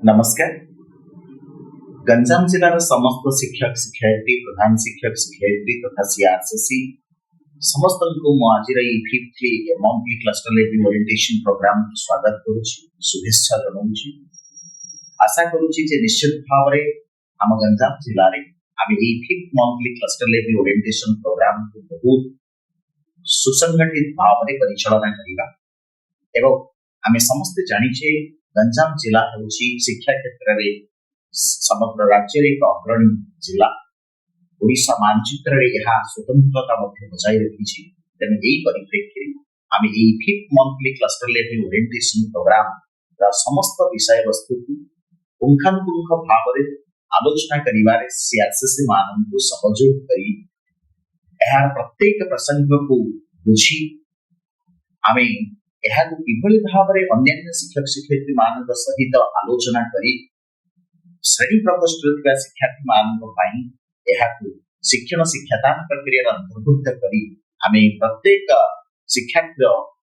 नमस्कार। गंजाम जिलार समस्त शिक्षक शिक्षयित्री प्रधान शिक्षक शिक्षयित्री तथा सीआरसीसी समस्त को आज fifth monthly cluster level orientation programme स्वागत करुछि, शुभेच्छा जनाउछि। आशा करुछि जे निश्चित भाव में आम गंजाम जिले में आम ये fifth monthly cluster level orientation programme को बहुत सुसंगठित भाव में परिचालना करबा एवं आम समस्त जानिछे गंजाम जिला होची शिक्षा क्षेत्र में समग्र राज्य एक अग्रणी जिला। ओडिशा मानचित्र में यह स्वतंत्रता बजाय रखी। तेणु यही परिप्रेक्षी में आम ये fifth monthly cluster level orientation programme समस्त विषय वस्तु को पुंखानुपुंख भाव में आलोचना करिवारे सीआरसीसी मानक सहयोग करी प्रत्येक प्रसंग को बुझी आम किभली भाव में अन्य शिक्षक शिक्षयित्री मान सहित आलोचना करी श्रेणी प्रकोष्ठ शिक्षार्थी मान शिक्षण शिक्षादान प्रक्रिया अंतर्भुक्त करी आम प्रत्येक शिक्षार्थी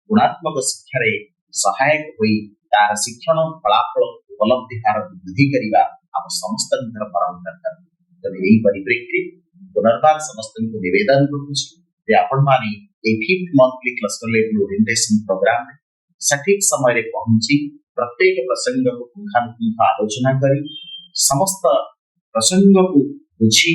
गुणात्मक शिक्षार सहायक होई तार शिक्षण फलाफल उपलब्धि हार वृद्धि करने आम समस्त परम कर्तव्य। तेणु यही परिप्रेक्षी पुनर्बार समस्त को निवेदन करुछि आपण माने fifth monthly cluster level orientation programme में सटीक समय रे पहुंची प्रत्येक प्रसंग को पुंखानुपुंख आलोचना करी समस्त प्रसंग को बुझी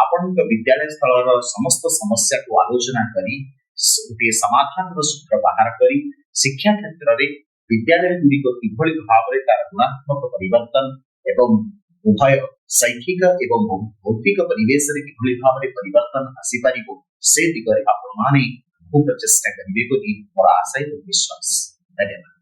आपण विद्यालय स्थल समस्त समस्या को आलोचना करी गोटे समाधान सूत्र बाहर करी शिक्षा क्षेत्र में विद्यालय गुड़िक किभली भाव में तार गुणात्मक परिवर्तन एवं उभय शैक्षिक एवं भौतिक परिवेश में किभली भाव में परिवर्तन आसीपर से दिगरे आपण माने प्रचेषा करेंगे मोर आशा और विश्वास। धन्यवाद।